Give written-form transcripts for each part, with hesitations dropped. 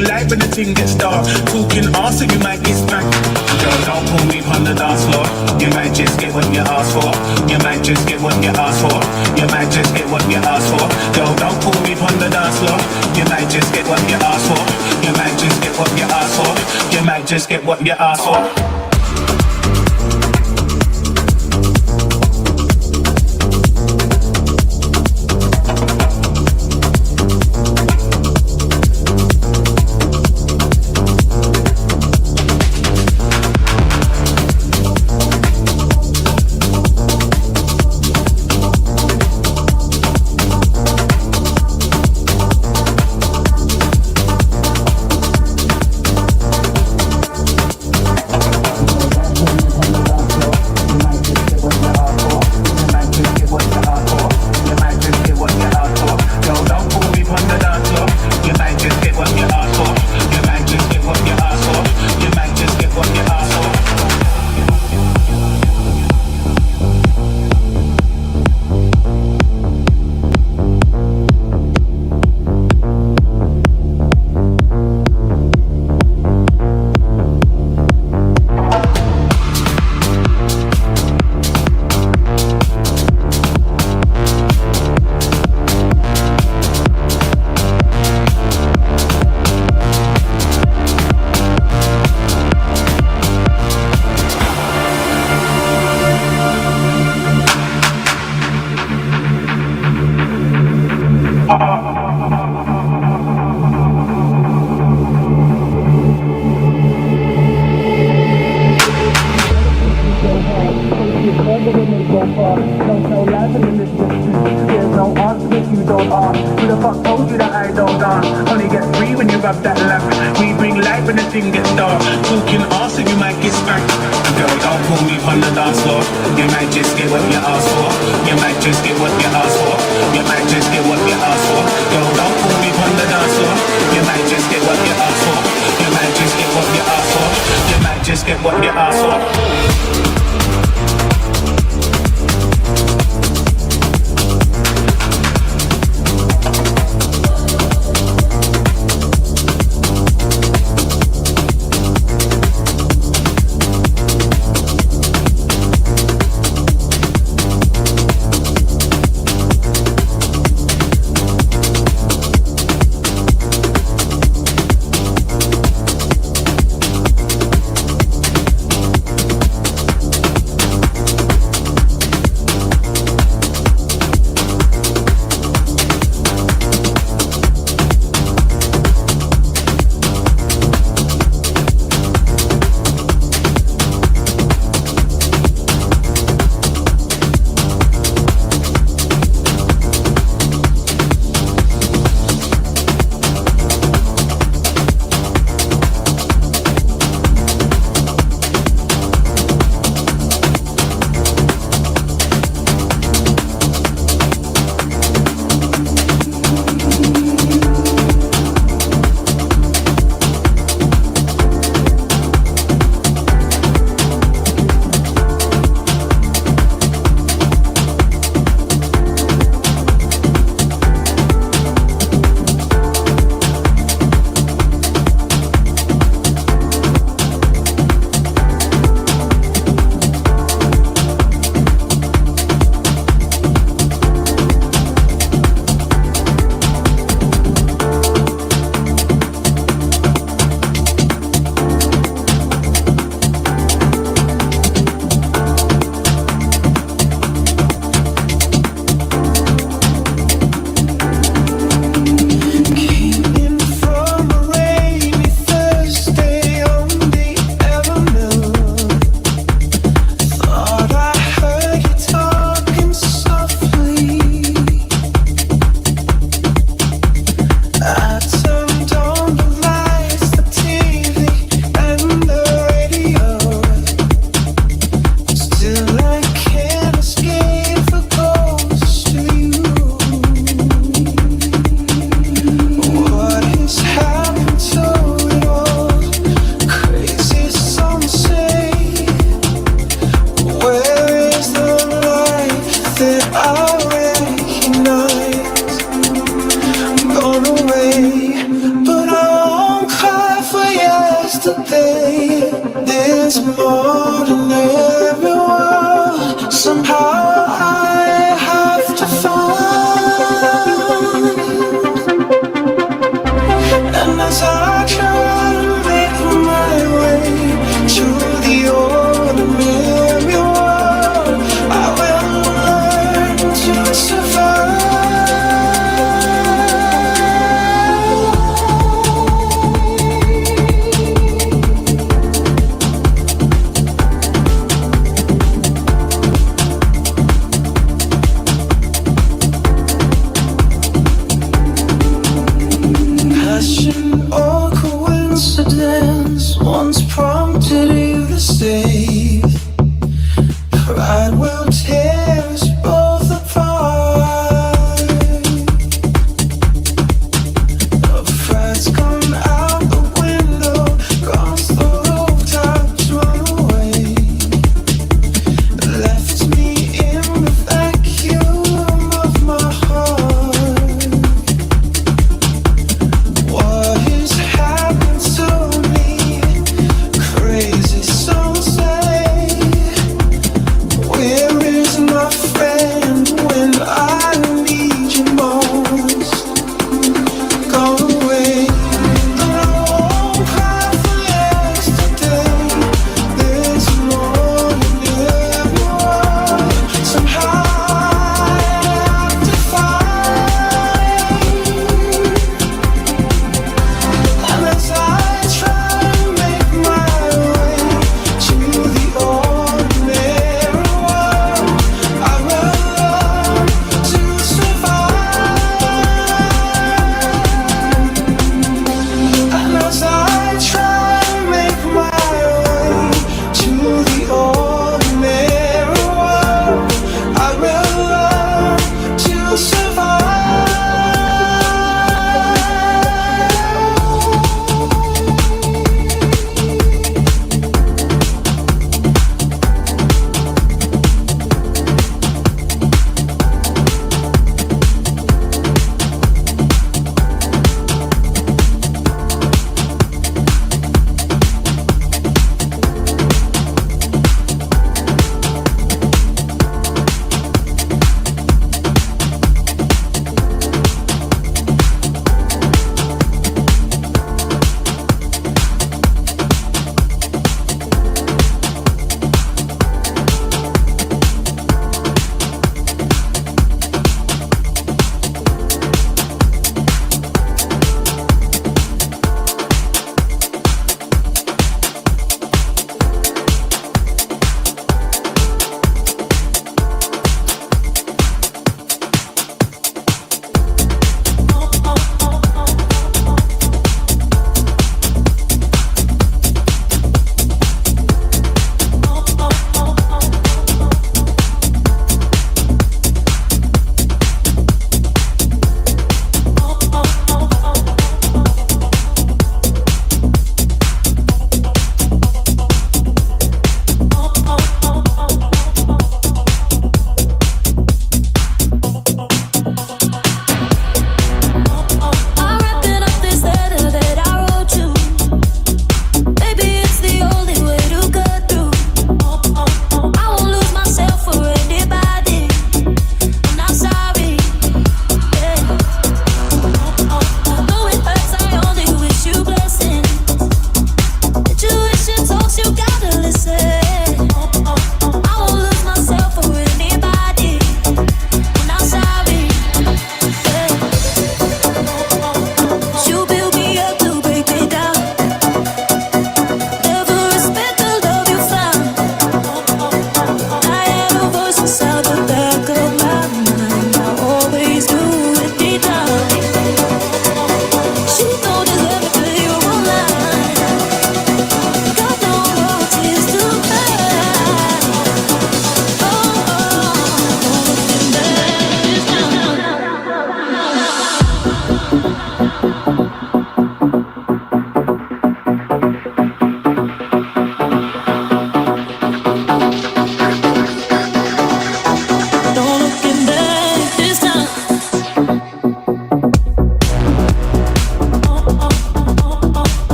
bring light when the thing gets dark. Talking arse and you might get spanked. Girl, don't pull me on the dance floor. You might just get what you ask for. You might just get what you ask for. You might just get what you ask for. Girl, don't pull me on the dance floor. You might just get what you ask for. You might just get what you ask for. You might just get what you ask for. an ordinary world. Somehow I have to find. And as I try to make my way to the ordinary world, I will learn to survive. Passion, oh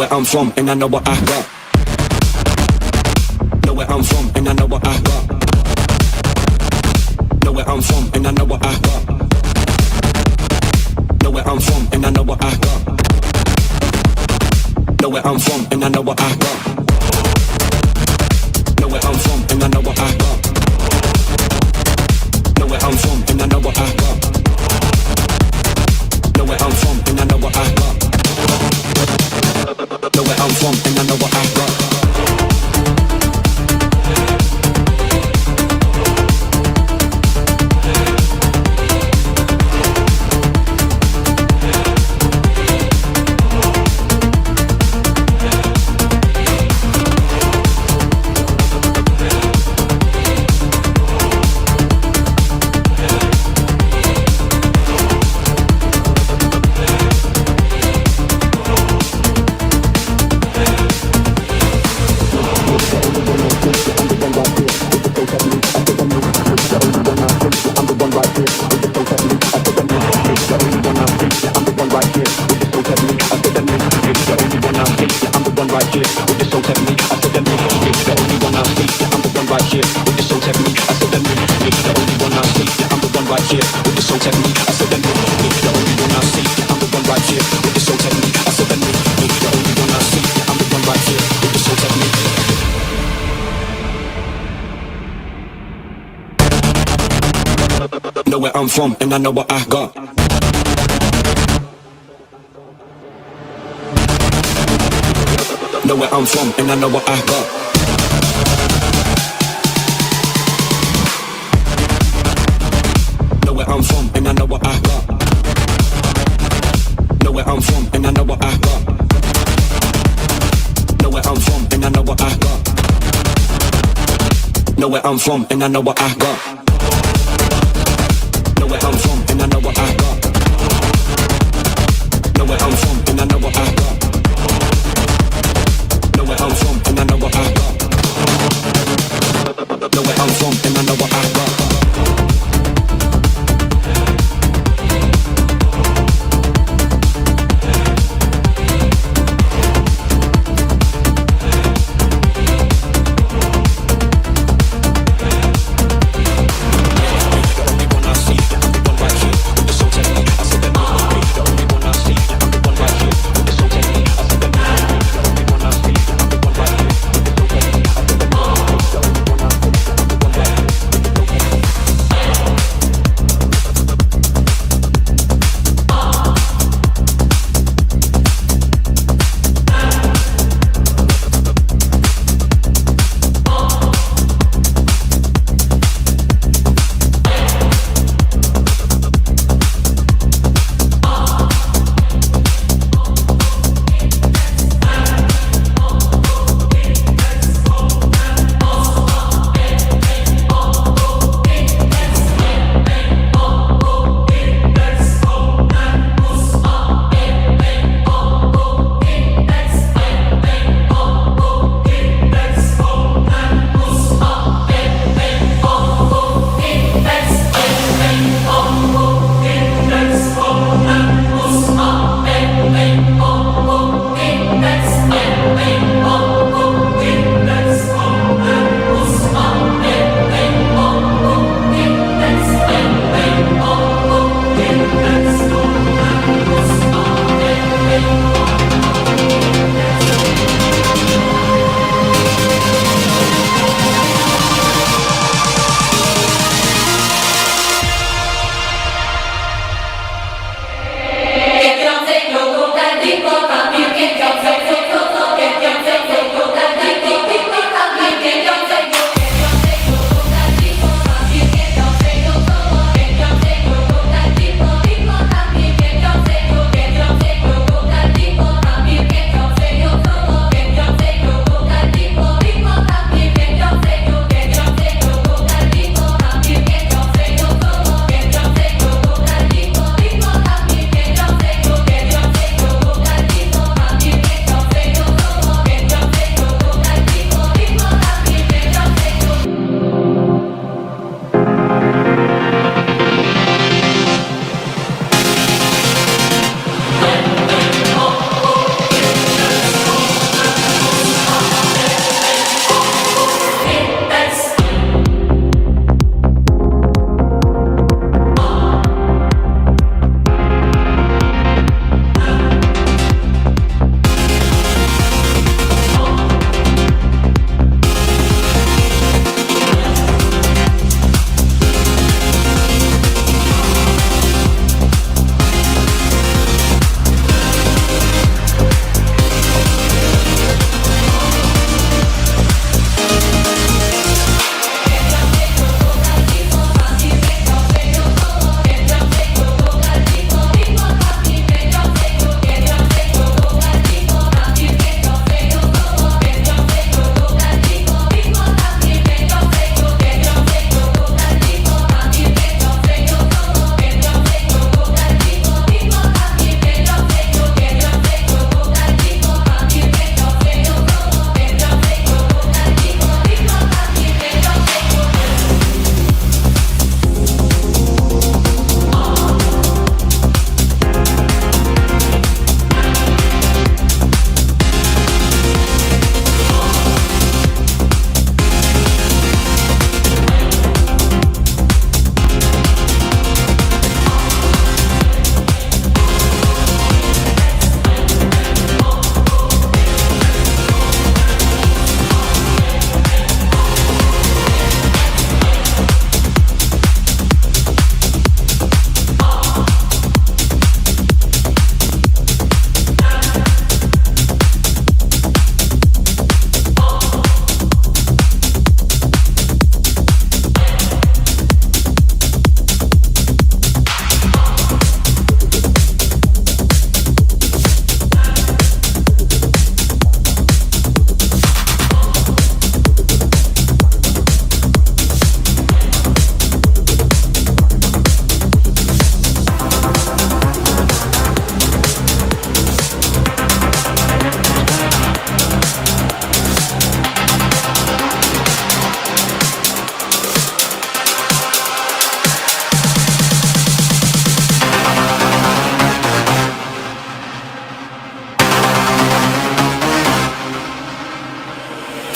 where I'm from and I know what I got. Know where I'm from and I know what I got. Know where I'm from and I know what I got. Know where I'm from and I know what I got. Know where I'm from and I know what I got. Know where I'm from and I know what I got. Know where I'm from and I know what I got. Know where I'm from and I know what I got. Know where I'm from and I know what I got. Know where I'm from and I know what I got. Know where I'm from and I know what I got. Know where I'm from and I know what I got. Know where I'm from and I know what I got. Know where I'm from and I know what I got. Know where I'm from and I know what I got. Know where I'm from and I know what I got. Know where I'm from and I know what I got. Know where I'm from and I know what I got. Know where I'm from and I know what I got.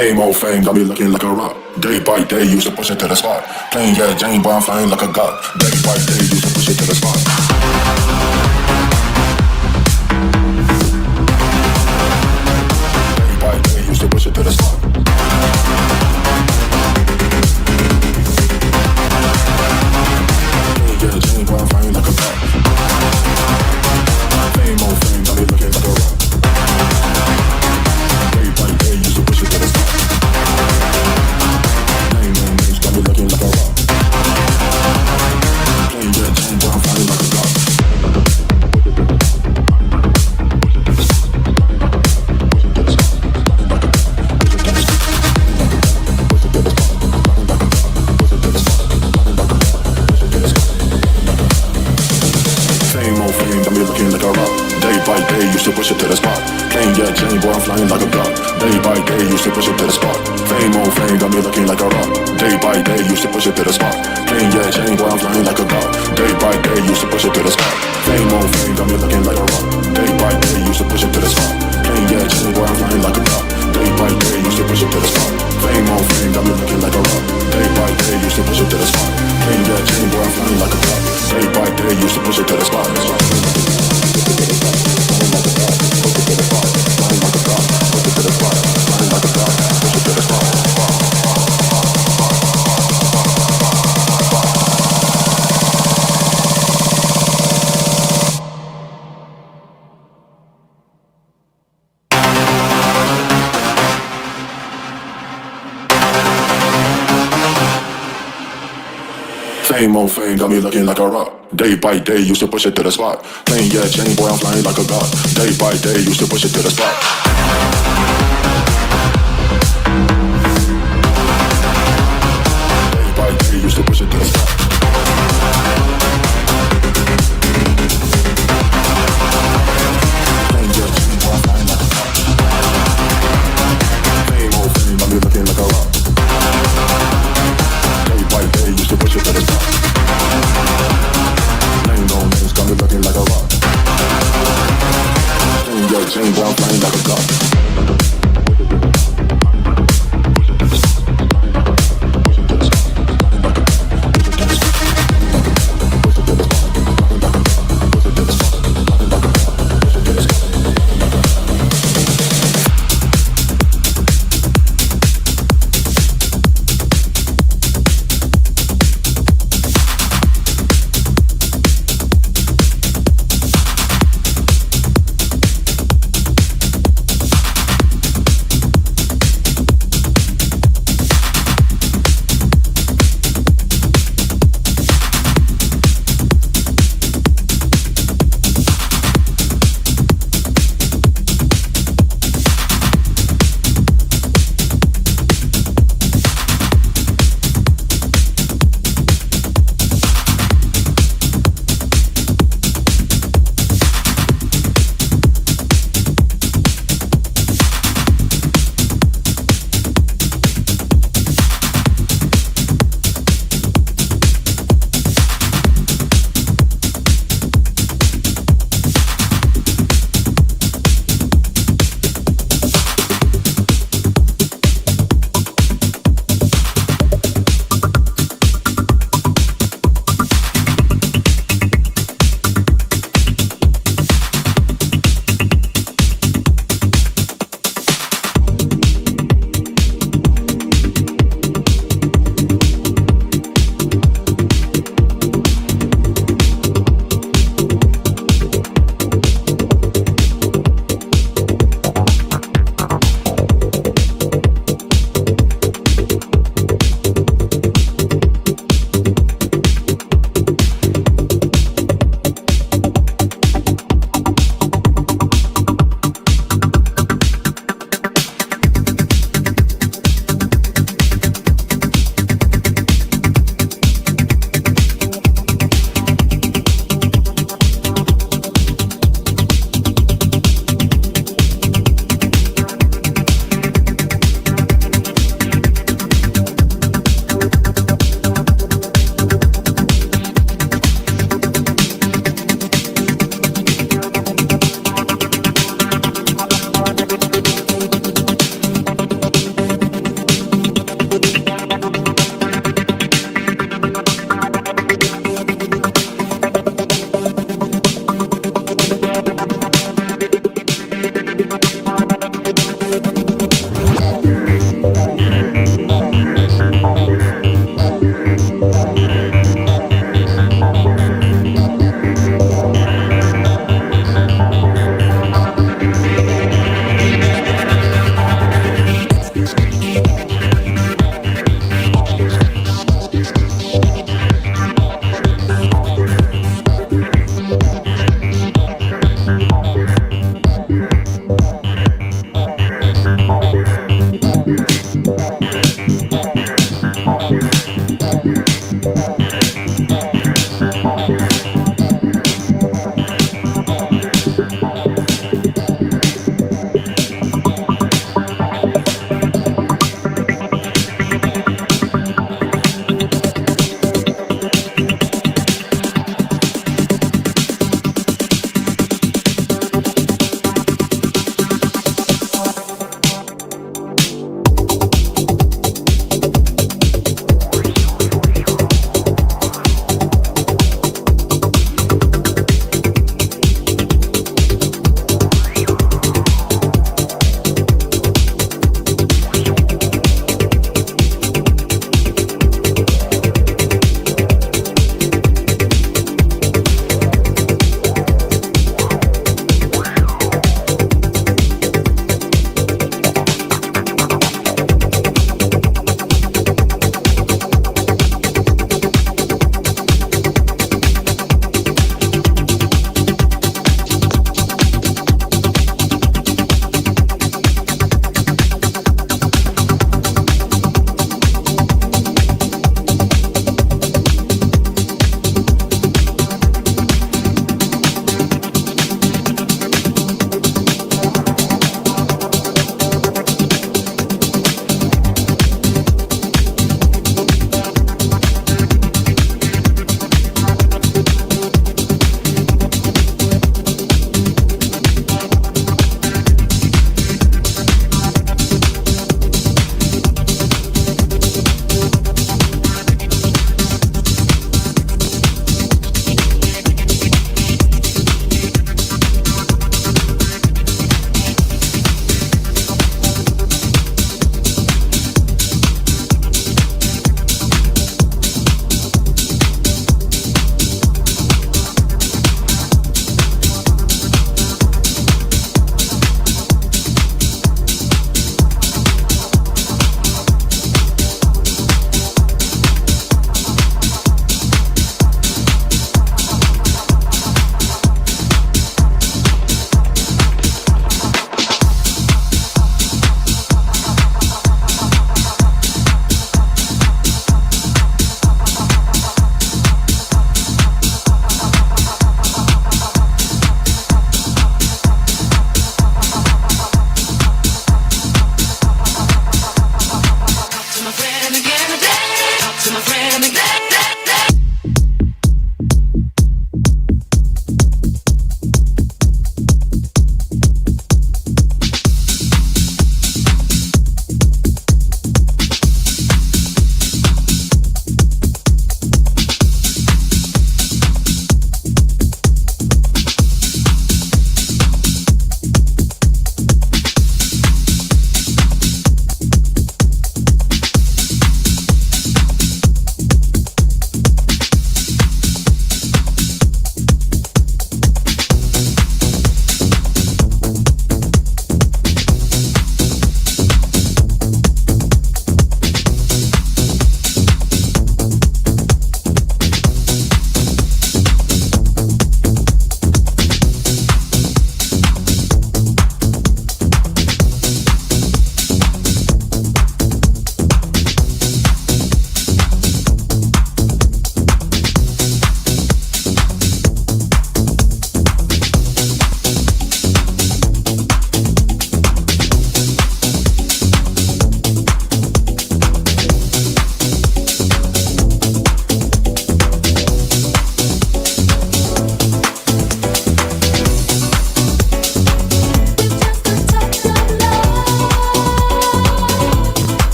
Same old fame, got me looking like a rock. Day by day, used to push it to the spot. Plain yeah, Jane, boy, I'm flying like a god. Day by day, used to push it to the spot. Day by day, used to push it to the spot. Plain yeah, Jane, boy, I'm flying like a god. Same old fame, got me looking like a rock. Day by day, used to push it to the spot. Got me looking like a rock. Plain yeah, Jane, boy, I'm flying like a god. Used to push it to the spot. Plain yeah, Jane, boy, I'm flying like a god. Day by day, used to push it to the spot. Fame on fame, got me looking like a rock. Day by day, used to push it to the spot. Plain yeah, Jane, boy, I'm flying like a god. Day by day, used to push it to the spot. Fame on fame, got me looking like a rock. Day by day, used to push it to the spot. Plain yeah, Jane, boy, I'm flying like a god. Day by day, used to push it to the spot. Fame on fame, got me looking like a rock. Day by day, used to push it to the spot. Plain yeah, Jane, boy, I'm flying like a god. Day by day, used to push it to the spot. Fame on fame, got me looking like a rock. Day by day, used to push it to the spot. Plain yeah, Jane, boy, I'm flying like a god. Day by day, used to push it to the spot. Day by day, used to push it to the spot. Plain yeah, Jane, boy, I'm flying like a god. Fame on fame, got me looking like a rock. Day by day, used to push it to the spot. Name no names, got me looking like a rock. Jane, boy, I'm flying like a god.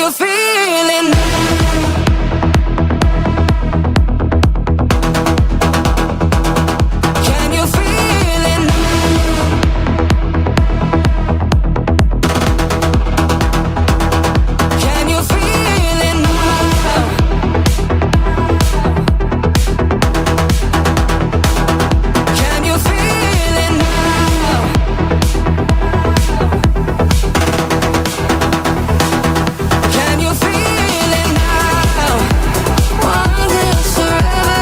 you feel it now? Can you feel it now? Can you feel it now? Can you feel it now? Can you feel it now? Want this forever,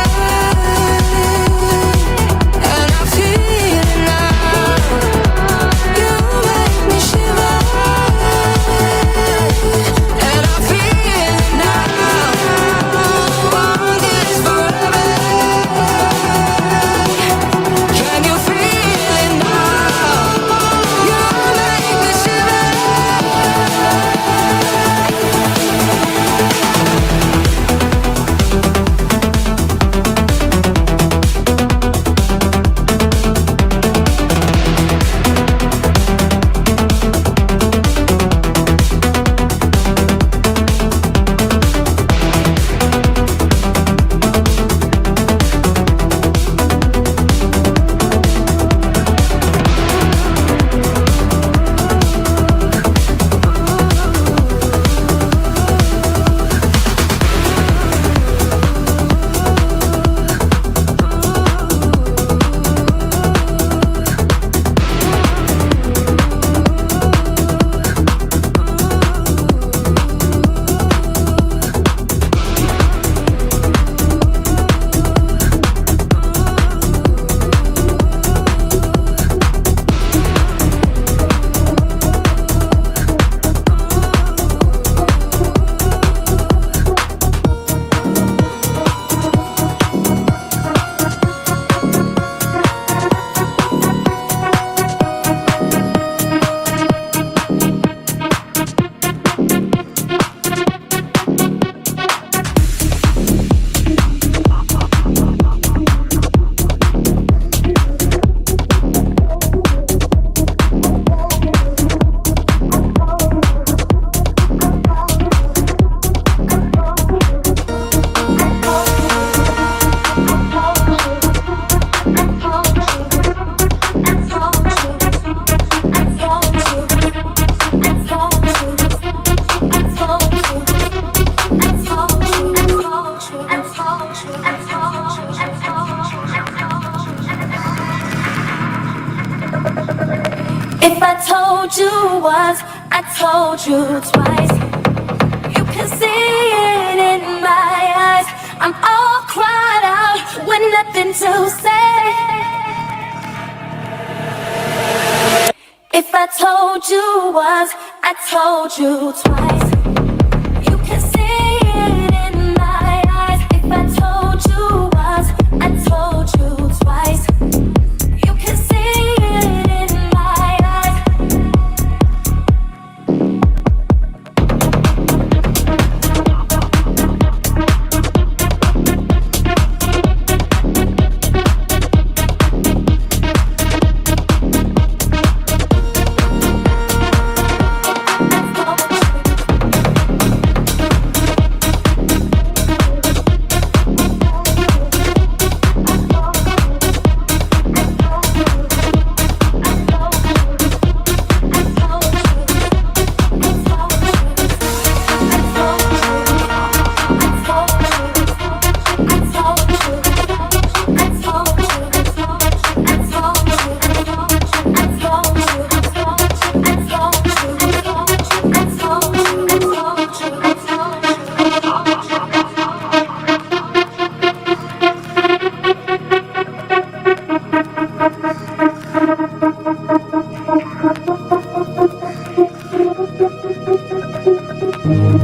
and I feel it now. You make me shiver, and I feel it now. Want this forever. Can you feel it now? You make me shiver. If I told you once, I told you twice. You can see it in my eyes. I'm all cried out with nothing to say. If I told you once, I told you twice. You can see it in my eyes. If I told you once, I told you twice. You can see it in my eyes.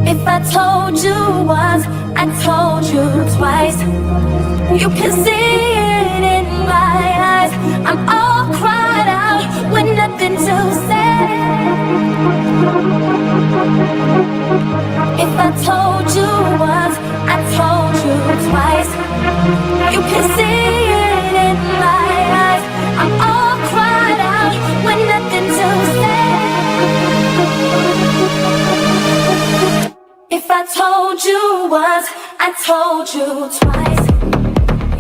If I told you once, I told you twice. You can see it in my eyes. I'm all cried out with nothing to say. If I told you once, I told you twice. You can see it in my eyes. I'm all cried out with nothing to say. I told you once, I told you twice.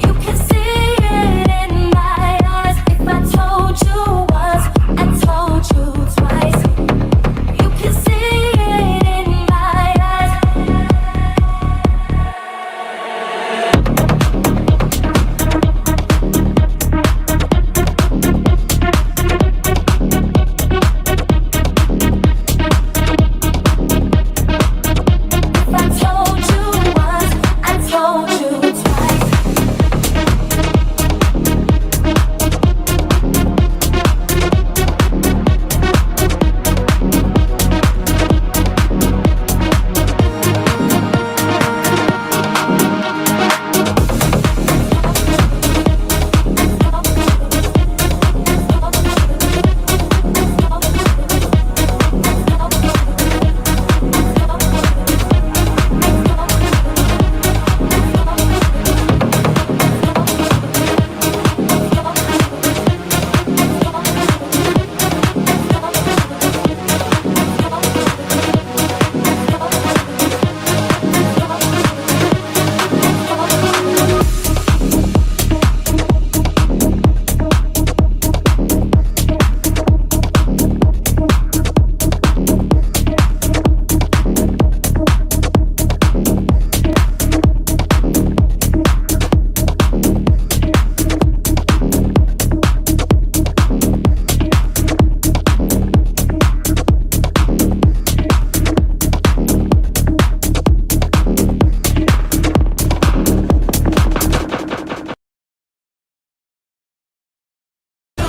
You can see it in my eyes. If I told you once, I told you twice. You can see it in my eyes. If I told you once, I told you twice.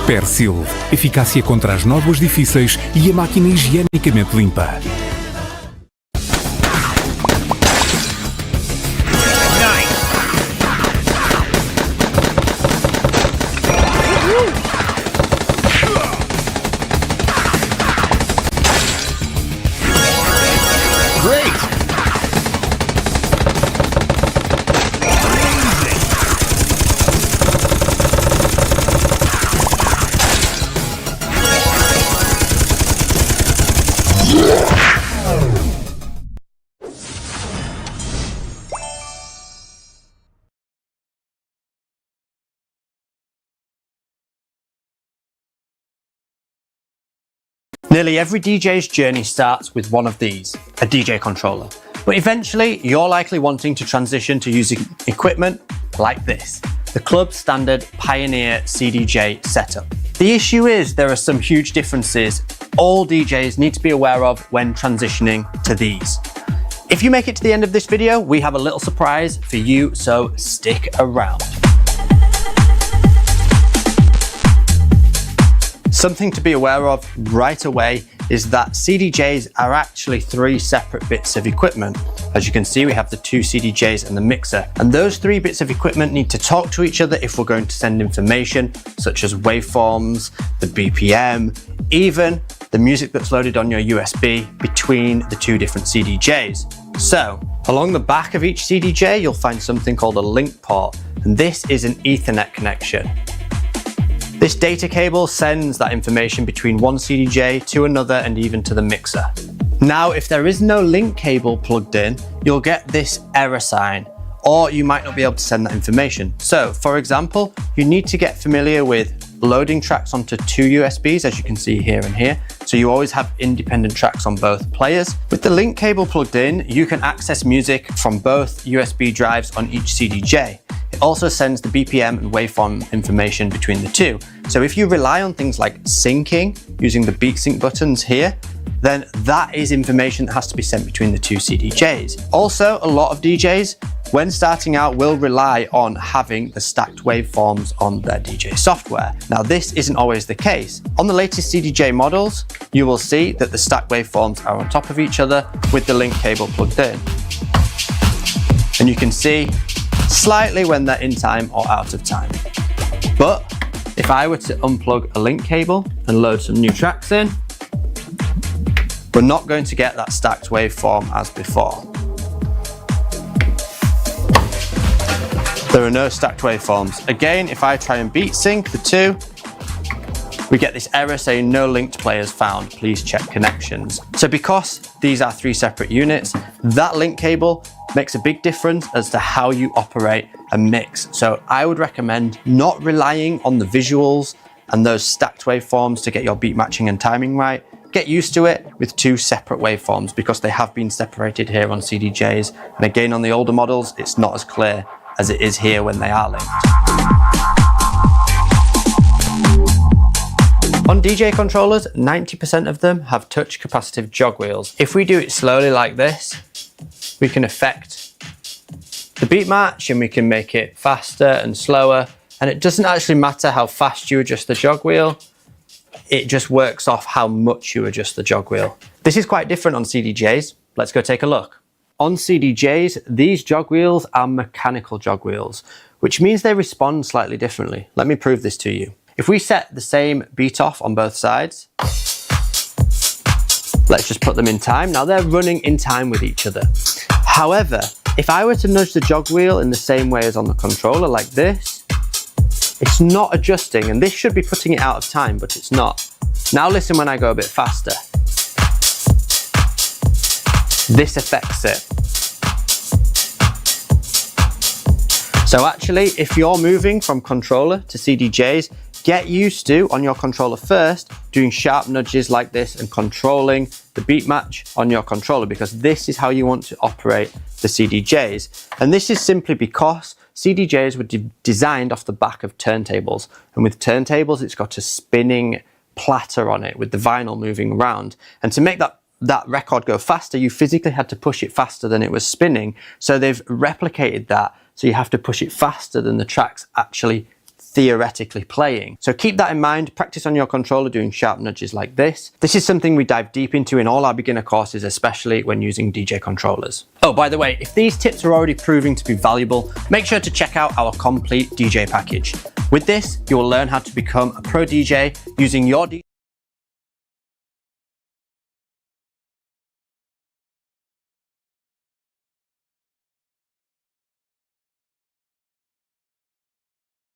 Persil, eficácia contra as nódoas difíceis e a máquina higienicamente limpa. Nearly every DJ's journey starts with one of these, a DJ controller. But eventually, you're likely wanting to transition to using equipment like this, the club standard Pioneer CDJ setup. The issue is there are some huge differences all DJs need to be aware of when transitioning to these. If you make it to the end of this video, we have a little surprise for you, so stick around. Something to be aware of right away is that CDJs are actually three separate bits of equipment. As you can see, we have the two CDJs and the mixer, and those three bits of equipment need to talk to each other if we're going to send information such as waveforms, the BPM, even the music that's loaded on your USB between the two different CDJs. So, along the back of each CDJ, you'll find something called a link port, and this is an Ethernet connection. This data cable sends that information between one CDJ to another and even to the mixer. Now, if there is no link cable plugged in, you'll get this error sign, or you might not be able to send that information. So, for example, you need to get familiar with loading tracks onto two USBs, as you can see here and here. So you always have independent tracks on both players. With the link cable plugged in, you can access music from both USB drives on each CDJ. It also sends the BPM and waveform information between the two. So if you rely on things like syncing, using the beat sync buttons here, then that is information that has to be sent between the two CDJs. Also, a lot of DJs, when starting out, will rely on having the stacked waveforms on their DJ software. Now, this isn't always the case. On the latest CDJ models, you will see that the stacked waveforms are on top of each other with the link cable plugged in. And you can see slightly when they're in time or out of time. But if I were to unplug a link cable and load some new tracks in, we're not going to get that stacked waveform as before. There are no stacked waveforms. Again, if I try and beat sync the two, we get this error saying no linked players found, please check connections. So because these are 3 separate units, that link cable makes a big difference as to how you operate a mix. So I would recommend not relying on the visuals and those stacked waveforms to get your beat matching and timing right. Get used to it with 2 separate waveforms because they have been separated here on CDJs. And again, on the older models, it's not as clear as it is here when they are linked. On DJ controllers, 90% of them have touch capacitive jog wheels. If we do it slowly like this, we can affect the beat match and we can make it faster and slower. And it doesn't actually matter how fast you adjust the jog wheel. It just works off how much you adjust the jog wheel. This is quite different on CDJs. Let's go take a look. On CDJs, these jog wheels are mechanical jog wheels, which means they respond slightly differently. Let me prove this to you. If we set the same beat off on both sides, let's just put them in time. Now they're running in time with each other. However, if I were to nudge the jog wheel in the same way as on the controller like this, it's not adjusting, and this should be putting it out of time, but it's not. Now listen when I go a bit faster. This affects it. So actually, if you're moving from controller to CDJs, get used to, on your controller first, doing sharp nudges like this and controlling the beat match on your controller, because this is how you want to operate the CDJs. And this is simply because CDJs were designed off the back of turntables. And with turntables, it's got a spinning platter on it with the vinyl moving around. And to make that record go faster, you physically had to push it faster than it was spinning. So they've replicated that. So you have to push it faster than the track's actually theoretically playing. So keep that in mind, practice on your controller doing sharp nudges like this. This is something we dive deep into in all our beginner courses, especially when using DJ controllers. Oh, by the way, if these tips are already proving to be valuable, make sure to check out our complete DJ package. With this, you will learn how to become a pro DJ using your DJ